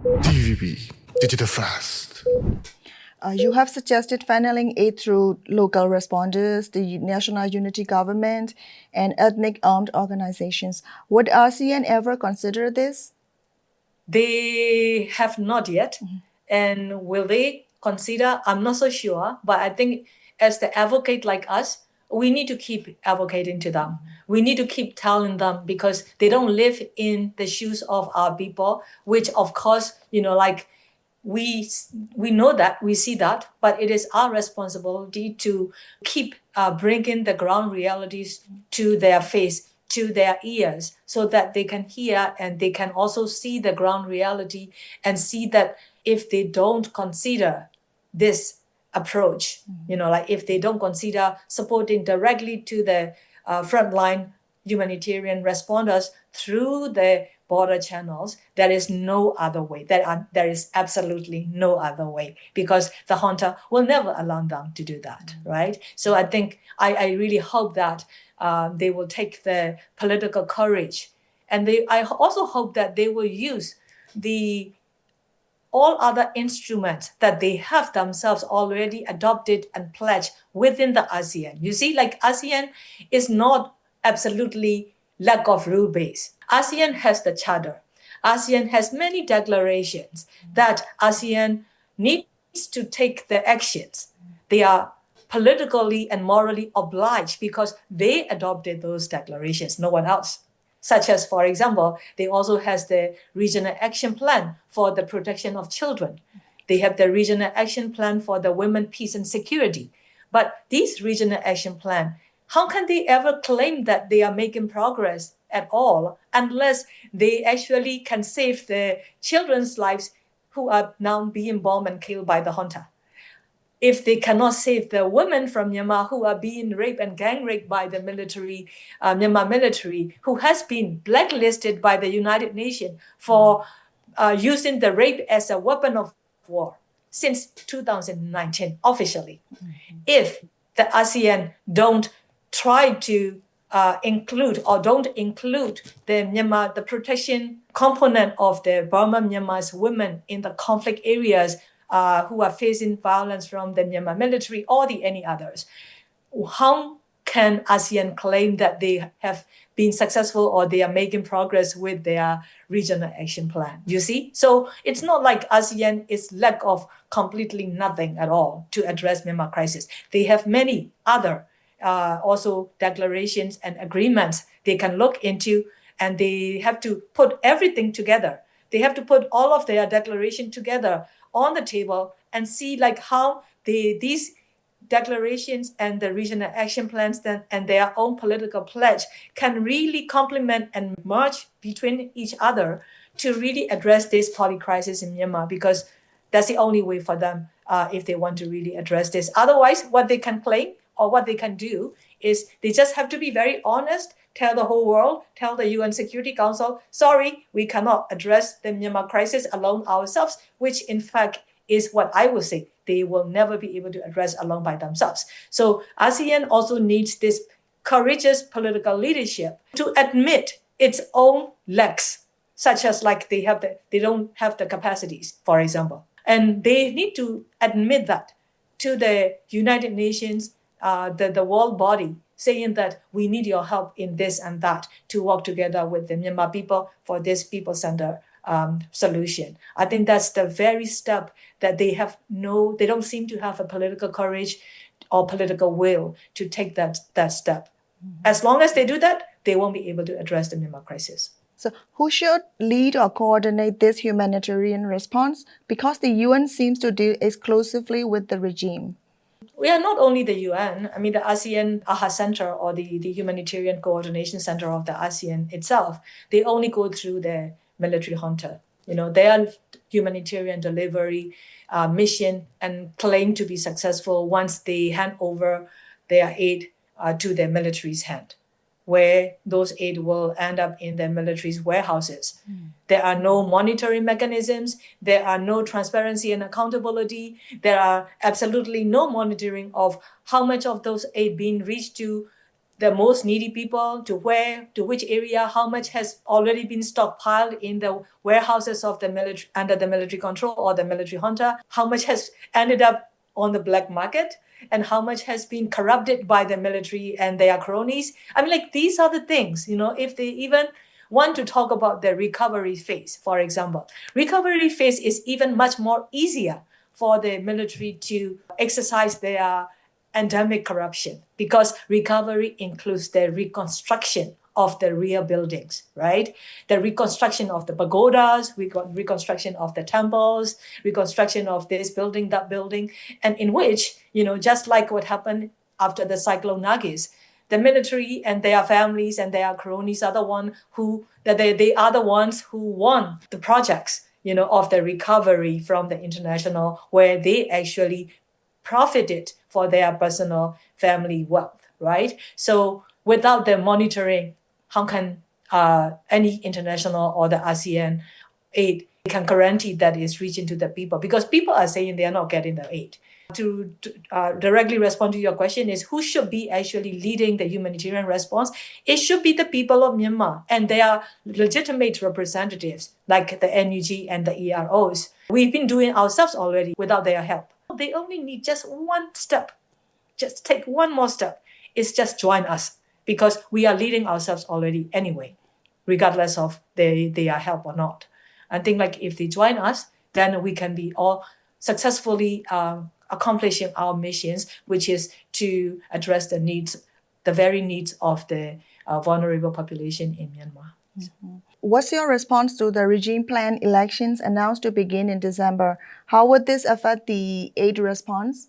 TVB, Digital Fast. You have suggested funneling aid through local responders, the National Unity Government, and ethnic armed organizations. Would ASEAN ever consider this? They have not yet. And will they consider? I'm not so sure. But I think as the advocate like us, we need to keep advocating to them. We need to keep telling them because they don't live in the shoes of our people, which of course, like we know that, we see that, but it is our responsibility to keep bringing the ground realities to their face, to their ears, so that they can hear and they can also see the ground reality and see that if they don't consider this approach, like if they don't consider supporting directly to the frontline humanitarian responders through the border channels, there is no other way. There is absolutely no other way because the junta will never allow them to do that, right? So I think I really hope that they will take the political courage, and I also hope that they will use all other instruments that they have themselves already adopted and pledged within the ASEAN. You see, like ASEAN is not absolutely lack of rule base. ASEAN has the charter. ASEAN has many declarations that ASEAN needs to take the actions. They are politically and morally obliged because they adopted those declarations, no one else. Such as, for example, they also has the regional action plan for the protection of children. They have the regional action plan for the women, peace and security. But these regional action plan, how can they ever claim that they are making progress at all unless they actually can save the children's lives who are now being bombed and killed by the junta? If they cannot save the women from Myanmar who are being raped and gang raped by the military, Myanmar military, who has been blacklisted by the United Nations for using the rape as a weapon of war since 2019 officially. If the ASEAN don't try to include or don't include the protection component of the Burma Myanmar's women in the conflict areas who are facing violence from the Myanmar military or any others, how can ASEAN claim that they have been successful or they are making progress with their regional action plan? You see? So it's not like ASEAN is lack of completely nothing at all to address Myanmar crisis. They have many other also declarations and agreements they can look into, and they have to put everything together. They have to put all of their declaration together on the table and see like how these declarations and the regional action plans and their own political pledge can really complement and merge between each other to really address this poly-crisis in Myanmar, because that's the only way for them if they want to really address this. Otherwise, what they can claim or what they can do is they just have to be very honest, tell the whole world, tell the UN Security Council, sorry, we cannot address the Myanmar crisis alone ourselves, which in fact is what I would say they will never be able to address alone by themselves. So ASEAN also needs this courageous political leadership to admit its own lacks, such as like they don't have the capacities, for example. And they need to admit that to the United Nations, the world body, saying that we need your help in this and that to work together with the Myanmar people for this people-centered solution. I think that's the very step that they don't seem to have a political courage or political will to take that step. As long as they do that, they won't be able to address the Myanmar crisis. So who should lead or coordinate this humanitarian response? Because the UN seems to deal exclusively with the regime. We are not only the UN, I mean, the ASEAN AHA Center or the Humanitarian Coordination Center of the ASEAN itself, they only go through the military junta. Their humanitarian delivery mission and claim to be successful once they hand over their aid to the military's hand, where those aid will end up in the military's warehouses. There are no monitoring mechanisms. There are no transparency and accountability. There are absolutely no monitoring of how much of those aid being reached to the most needy people, to where, to which area, how much has already been stockpiled in the warehouses of the military, under the military control or the military junta, how much has ended up on the black market, and how much has been corrupted by the military and their cronies. I mean, like, these are the things, if they even want to talk about the recovery phase, for example. Recovery phase is even much more easier for the military to exercise their endemic corruption, because recovery includes the reconstruction of the real buildings, right? The reconstruction of the pagodas, reconstruction of the temples, reconstruction of this building, that building, and in which, just like what happened after the cyclone Nagis, the military and their families and their cronies are the they are the ones who won the projects, of the recovery from the international, where they actually profited for their personal family wealth, right? So without the monitoring, how can any international or the ASEAN aid can guarantee that it's reaching to the people? Because people are saying they are not getting the aid. To directly respond to your question is, who should be actually leading the humanitarian response? It should be the people of Myanmar and their legitimate representatives like the NUG and the EROs. We've been doing ourselves already without their help. They only need just one step, just take one more step. It's just join us, because we are leading ourselves already anyway, regardless of their help or not. I think, like, if they join us, then we can be all successfully accomplishing our missions, which is to address the very needs of the vulnerable population in Myanmar. Mm-hmm. What's your response to the regime-planned elections announced to begin in December? How would this affect the aid response?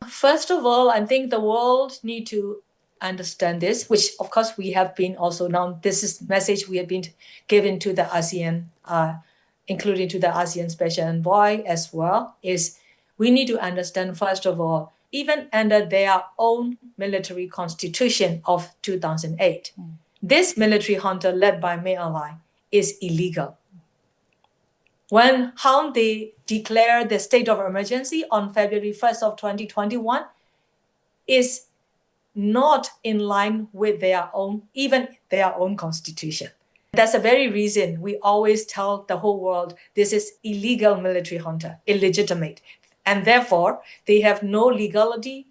First of all, I think the world need to understand this, which of course we have been also now. This is message we have been given to the ASEAN, including to the ASEAN Special Envoy as well, is we need to understand, first of all, even under their own military constitution of 2008, this military junta led by Myanmar is illegal. How they declared the state of emergency on February 1st of 2021 is not in line with even their own constitution. That's the very reason we always tell the whole world this is illegal military junta, illegitimate. And therefore, they have no legality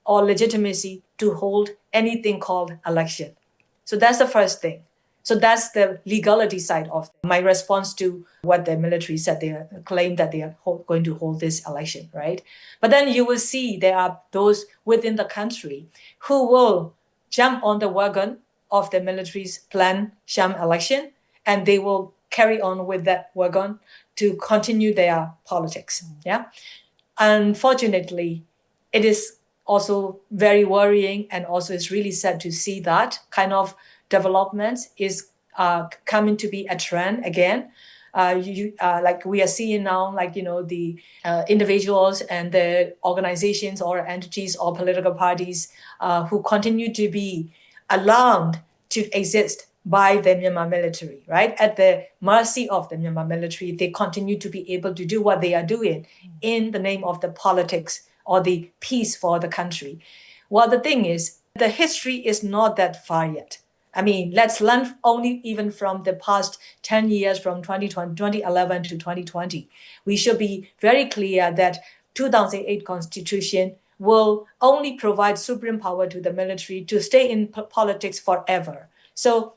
or legitimacy to hold anything called election. So that's the first thing. So that's the legality side of my response to what the military said. They claim that they are going to hold this election, right? But then you will see there are those within the country who will jump on the wagon of the military's planned sham election, and they will carry on with that wagon to continue their politics. Yeah. Unfortunately, it is also very worrying, and also it's really sad to see that kind of developments is coming to be a trend again. Like we are seeing now, like, the individuals and the organizations or entities or political parties who continue to be allowed to exist by the Myanmar military, right? At the mercy of the Myanmar military, they continue to be able to do what they are doing in the name of the politics or the peace for the country. Well, the thing is, the history is not that far yet. I mean, let's learn only even from the past 10 years, from 2011 to 2020. We should be very clear that 2008 Constitution will only provide supreme power to the military to stay in politics forever. So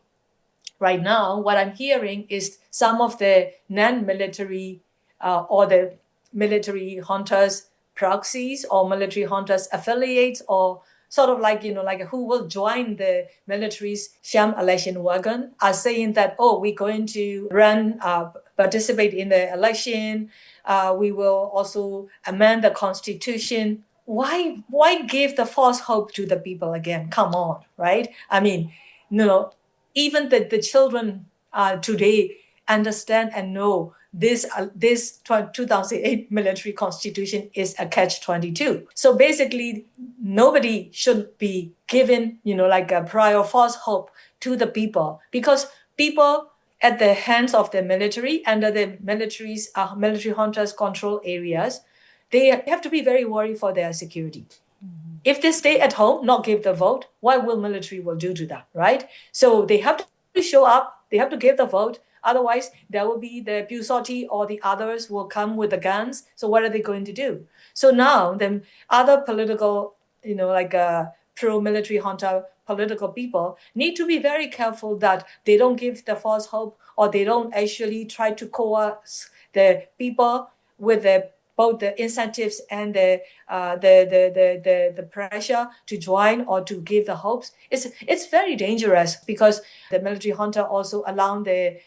right now, what I'm hearing is some of the non-military or the military hunters proxies or military hunters affiliates, or sort of like, who will join the military's sham election wagon, are saying that, we're going to participate in the election. We will also amend the constitution. Why give the false hope to the people again? Come on, right? I mean, even the children today understand and know this 2008 military constitution is a catch-22. So basically, nobody should be given, like a prior false hope to the people, because people at the hands of the military, under the military hunters control areas, they have to be very worried for their security. If they stay at home, not give the vote, what will military will do to them, right? So they have to show up, they have to give the vote. Otherwise, there will be the Busoti or the others will come with the guns. So what are they going to do? So now the other political, like pro-military junta political people need to be very careful that they don't give the false hope or they don't actually try to coerce the people with both the incentives and the pressure to join or to give the hopes. It's very dangerous because the military junta also allow the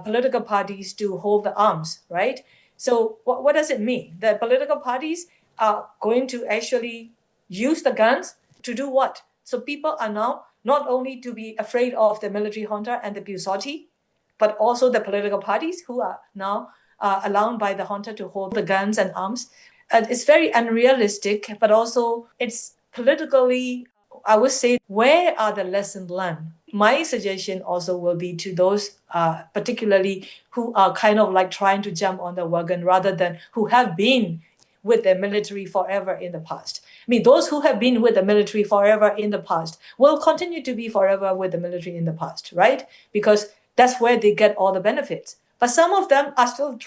political parties to hold the arms, right? So what does it mean? The political parties are going to actually use the guns to do what? So people are now not only to be afraid of the military junta and the Busoti, but also the political parties who are now allowed by the junta to hold the guns and arms. It's very unrealistic, but also it's politically, I would say, where are the lessons learned? My suggestion also will be to those particularly who are kind of like trying to jump on the wagon rather than who have been with the military forever in the past. I mean, those who have been with the military forever in the past will continue to be forever with the military in the past, right? Because that's where they get all the benefits. But some of them are still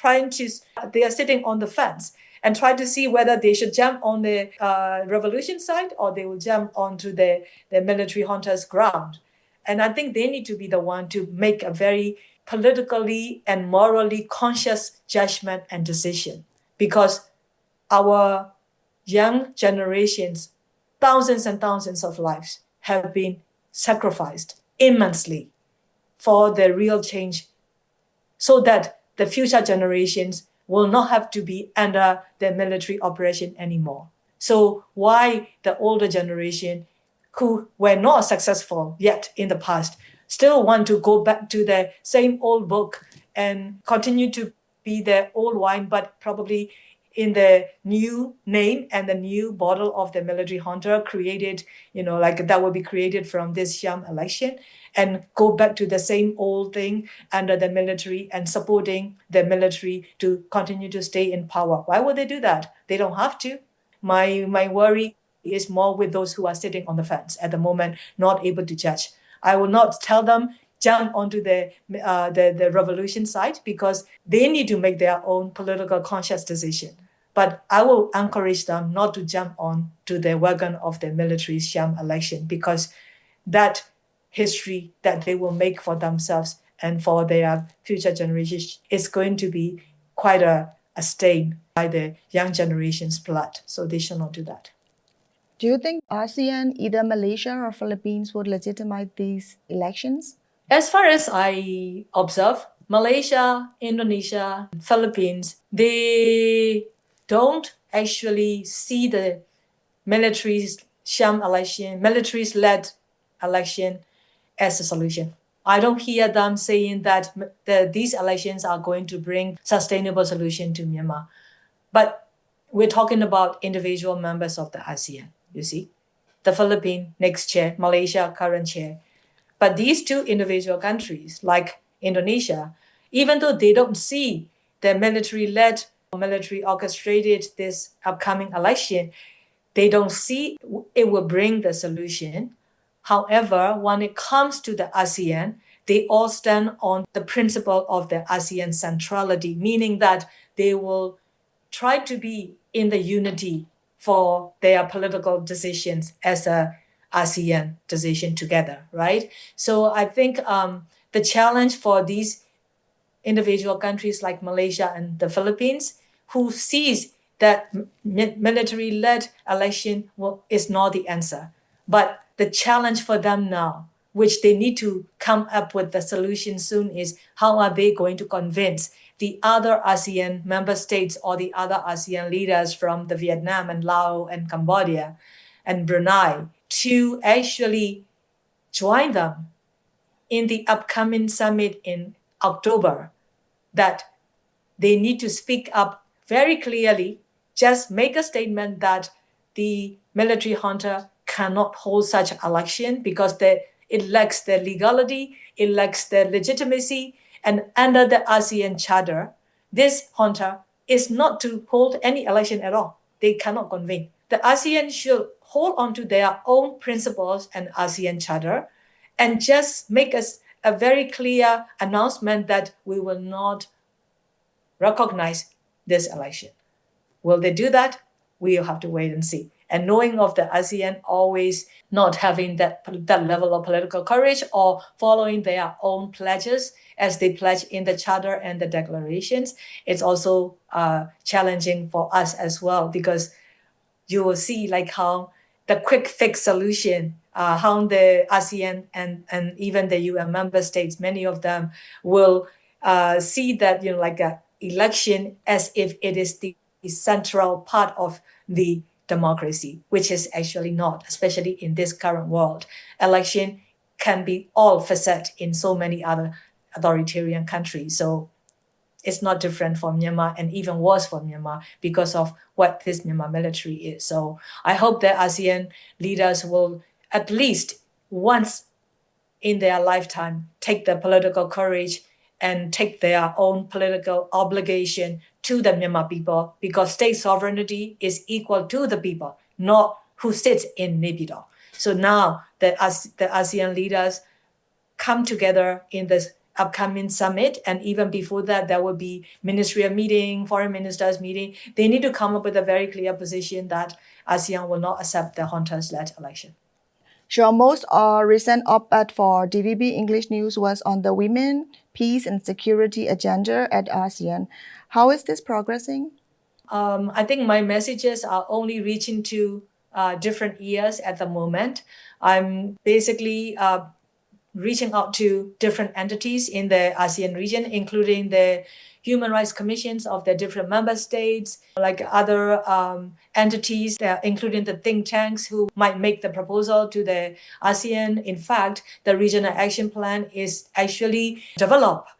they are sitting on the fence and try to see whether they should jump on the revolution side or they will jump onto the military junta's ground. And I think they need to be the one to make a very politically and morally conscious judgment and decision. Because our young generations, thousands and thousands of lives have been sacrificed immensely for the real change so that the future generations will not have to be under the military operation anymore. So why the older generation who were not successful yet in the past still want to go back to the same old book and continue to be the old wine, but probably in the new name and the new bottle of the military junta created, like that will be created from this sham election and go back to the same old thing under the military and supporting the military to continue to stay in power. Why would they do that? They don't have to. My worry is more with those who are sitting on the fence at the moment, not able to judge. I will not tell them jump onto the revolution side because they need to make their own political conscious decision. But I will encourage them not to jump on to the wagon of the military sham election because that history that they will make for themselves and for their future generations is going to be quite a stain by the young generation's blood. So they should not do that. Do you think ASEAN, either Malaysia or Philippines, would legitimize these elections? As far as I observe, Malaysia, Indonesia, Philippines, they don't actually see the military's sham election, military's led election as a solution. I don't hear them saying that these elections are going to bring sustainable solution to Myanmar. But we're talking about individual members of the ASEAN, you see. The Philippines, next chair, Malaysia, current chair. But these two individual countries, like Indonesia, even though they don't see the military-led or military orchestrated this upcoming election, they don't see it will bring the solution. However, when it comes to the ASEAN, they all stand on the principle of the ASEAN centrality, meaning that they will try to be in the unity for their political decisions as a ASEAN decision together, right? So I think the challenge for these individual countries like Malaysia and the Philippines, who sees that military-led election is not the answer, but the challenge for them now, which they need to come up with the solution soon, is how are they going to convince the other ASEAN member states or the other ASEAN leaders from the Vietnam and Laos and Cambodia and Brunei to actually join them in the upcoming summit in October, that they need to speak up very clearly, just make a statement that the military junta cannot hold such election because it lacks the legality, it lacks the legitimacy, and under the ASEAN Charter, this junta is not to hold any election at all. They cannot convene. the ASEAN should hold on to their own principles and ASEAN Charter and just make us a very clear announcement that we will not recognize this election. Will they do that? We'll have to wait and see. And knowing of the ASEAN always not having that level of political courage or following their own pledges as they pledge in the charter and the declarations, it's also challenging for us as well, because you will see like how the quick fix solution, how the ASEAN and even the UN member states, many of them will see that, like a election as if it is the central part of the democracy, which is actually not, especially in this current world. Election can be all facet in so many other authoritarian countries. So it's not different from Myanmar, and even worse for Myanmar because of what this Myanmar military is. So I hope that ASEAN leaders will at least once in their lifetime take the political courage and take their own political obligation to the Myanmar people, because state sovereignty is equal to the people, not who sits in Naypyidaw. So now the ASEAN leaders come together in this upcoming summit, and even before that, there will be ministerial meeting, foreign ministers meeting. They need to come up with a very clear position that ASEAN will not accept the Hunters-led election. Your most recent op-ed for DVB English News was on the women, peace and security agenda at ASEAN. How is this progressing? I think my messages are only reaching to different ears at the moment. I'm basically reaching out to different entities in the ASEAN region, including the human rights commissions of the different member states, like other entities, including the think tanks who might make the proposal to the ASEAN. In fact, the regional action plan is actually developed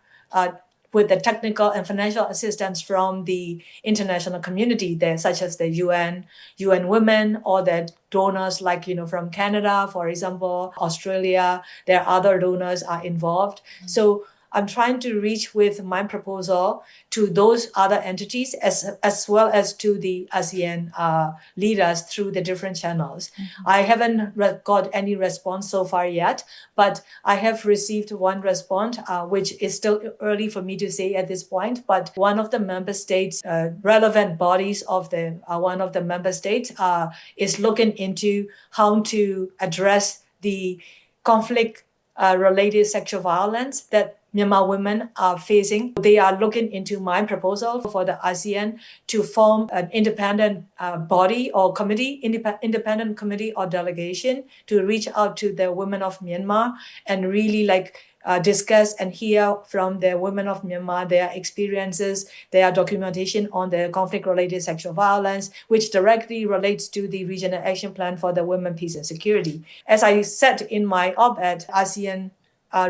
with the technical and financial assistance from the international community there, such as the UN Women, or the donors like, from Canada, for example, Australia. There are other donors are involved. So I'm trying to reach with my proposal to those other entities as well as to the ASEAN leaders through the different channels. I haven't got any response so far yet, but I have received one response, which is still early for me to say at this point. But one of the member states, relevant bodies of the one of the member states, is looking into how to address the conflict related sexual violence that Myanmar women are facing. They are looking into my proposal for the ASEAN to form an independent body or committee, independent committee or delegation to reach out to the women of Myanmar and really discuss and hear from the women of Myanmar, their experiences, their documentation on the conflict-related sexual violence, which directly relates to the regional action plan for the women, peace and security. As I said in my op-ed, ASEAN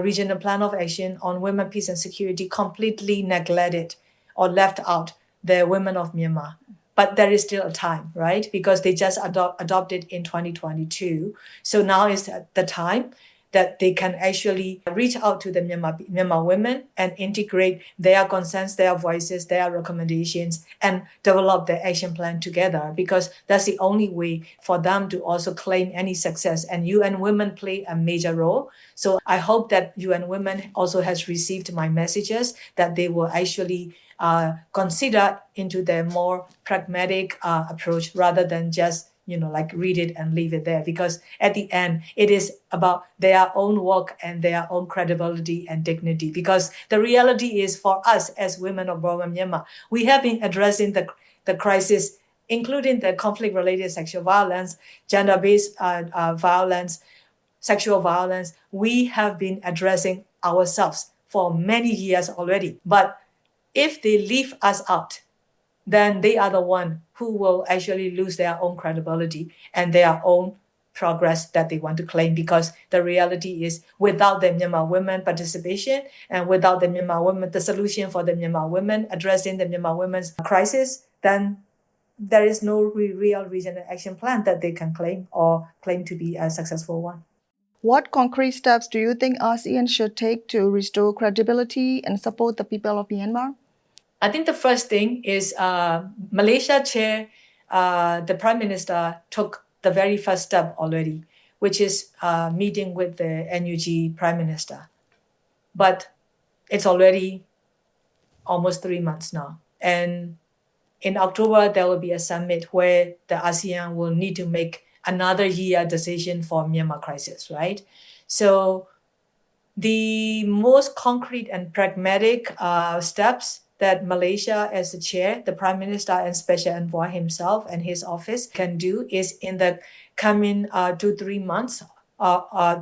regional plan of action on women, peace and security completely neglected or left out the women of Myanmar. But there is still a time, right? Because they just adopted in 2022. So now is the time that they can actually reach out to the Myanmar women and integrate their concerns, their voices, their recommendations, and develop the action plan together, because that's the only way for them to also claim any success. And UN Women play a major role. So I hope that UN Women also has received my messages, that they will actually consider into the more pragmatic approach rather than just read it and leave it there, because at the end, it is about their own work and their own credibility and dignity. Because the reality is, for us as women of Burma, Myanmar, we have been addressing the crisis, including the conflict-related sexual violence, gender-based violence, sexual violence. We have been addressing ourselves for many years already. But if they leave us out, then they are the one who will actually lose their own credibility and their own progress that they want to claim. Because the reality is, without the Myanmar women participation and without the Myanmar women, the solution for the Myanmar women, addressing the Myanmar women's crisis, then there is no real regional action plan that they can claim to be a successful one. What concrete steps do you think ASEAN should take to restore credibility and support the people of Myanmar? I think the first thing is Malaysia chair the Prime Minister took the very first step already, which is meeting with the NUG Prime Minister. But it's already almost 3 months now. And in October, there will be a summit where the ASEAN will need to make another year decision for Myanmar crisis, right? So the most concrete and pragmatic steps that Malaysia as the chair, the Prime Minister and Special Envoy himself and his office can do is in the coming 2-3 months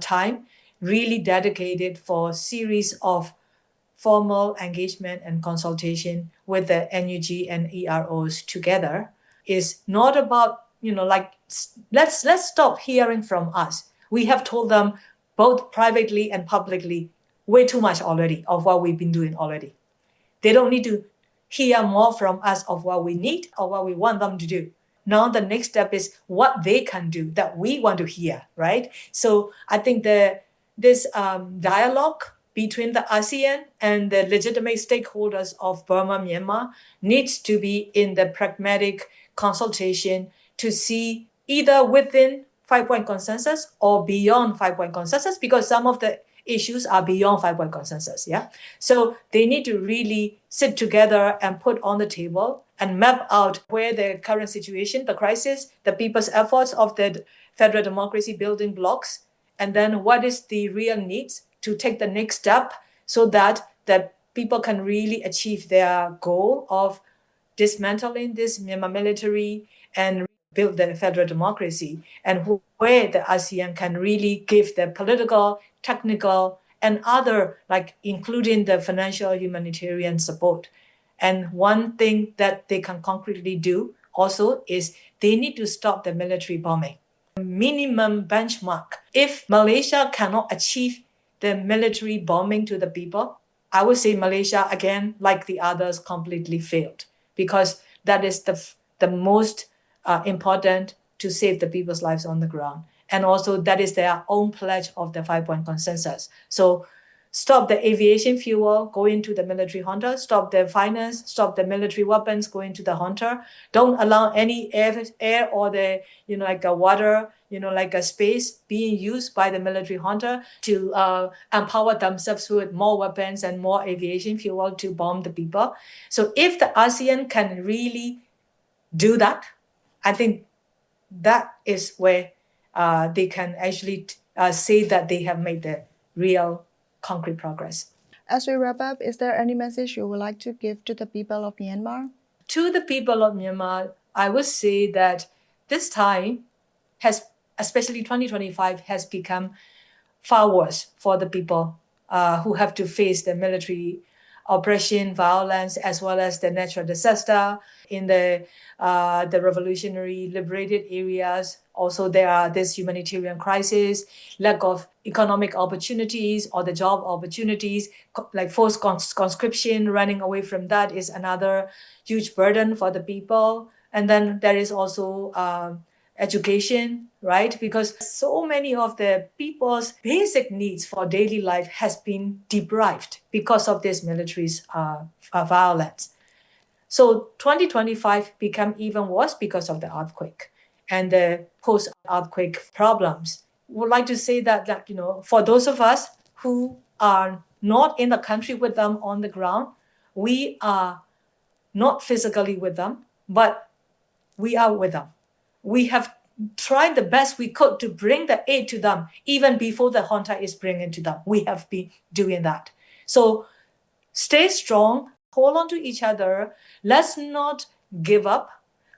time, really dedicated for a series of formal engagement and consultation with the NUG and EROs together is not about, like, let's stop hearing from us. We have told them both privately and publicly way too much already of what we've been doing already. They don't need to hear more from us of what we need or what we want them to do. Now the next step is what they can do that we want to hear, right? So I think this dialogue between the ASEAN and the legitimate stakeholders of Burma, Myanmar needs to be in the pragmatic consultation to see either within 5-point consensus or beyond 5-point consensus, because some of the issues are beyond 5-point consensus. Yeah. So they need to really sit together and put on the table and map out where the current situation, the crisis, the people's efforts of the federal democracy building blocks, and then what is the real needs to take the next step so that the people can really achieve their goal of dismantling this Myanmar military and build the federal democracy, and where the ASEAN can really give the political, technical, and other, like including the financial humanitarian support. And one thing that they can concretely do also is they need to stop the military bombing. Minimum benchmark. If Malaysia cannot achieve the military bombing to the people, I would say Malaysia, again, like the others, completely failed, because that is the most important to save the people's lives on the ground. And also that is their own pledge of the 5-point consensus. So stop the aviation fuel going to the military junta, stop the finance, stop the military weapons going to the junta. Don't allow any air or the, like a water, like a space being used by the military junta to empower themselves with more weapons and more aviation fuel to bomb the people. So if the ASEAN can really do that, I think that is where they can actually say that they have made the real concrete progress. As we wrap up, is there any message you would like to give to the people of Myanmar? To the people of Myanmar, I would say that this time has, especially 2025, has become far worse for the people who have to face the military oppression, violence, as well as the natural disaster in the revolutionary liberated areas. Also, there are this humanitarian crisis, lack of economic opportunities or the job opportunities, like forced conscription, running away from that is another huge burden for the people. And then there is also education, right? Because so many of the people's basic needs for daily life has been deprived because of this military's violence. So 2025 become even worse because of the earthquake and the post-earthquake problems. Would like to say that for those of us who are not in the country with them on the ground, we are not physically with them, but we are with them. We have tried the best we could to bring the aid to them even before the junta is bringing to them. We have been doing that. So stay strong, hold on to each other. Let's not give up.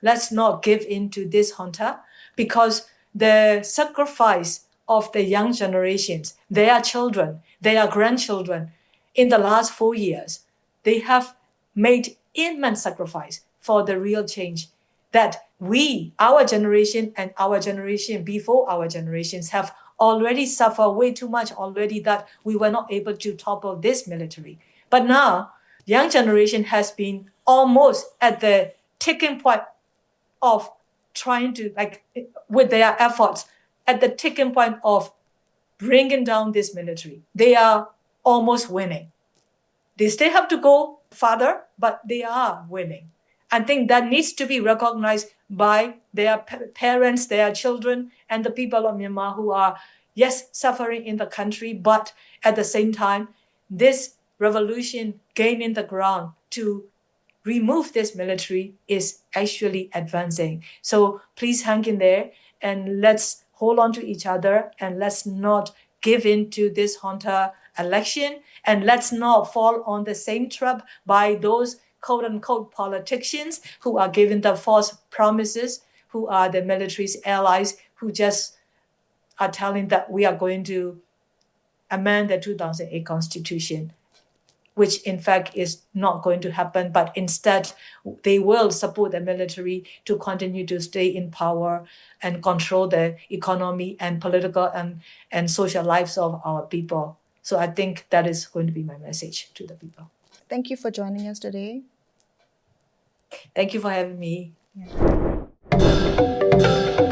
Let's not give in to this junta, because the sacrifice of the young generations, their children, their grandchildren, in the last 4 years, they have made immense sacrifice for the real change that we, our generation and our generation before our generations, have already suffered way too much already, that we were not able to topple this military. But now, young generation has been almost at the tipping point of trying to, with their efforts, at the tipping point of bringing down this military. They are almost winning. They still have to go farther, but they are winning. I think that needs to be recognized by their parents, their children, and the people of Myanmar who are, yes, suffering in the country, but at the same time, this revolution gaining the ground to remove this military is actually advancing. So please hang in there and let's hold on to each other and let's not give in to this junta election and let's not fall on the same trap by those quote unquote politicians who are giving the false promises, who are the military's allies, who just are telling that we are going to amend the 2008 constitution, which in fact is not going to happen, but instead they will support the military to continue to stay in power and control the economy and political and social lives of our people. So I think that is going to be my message to the people. Thank you for joining us today. Thank you for having me. Yeah.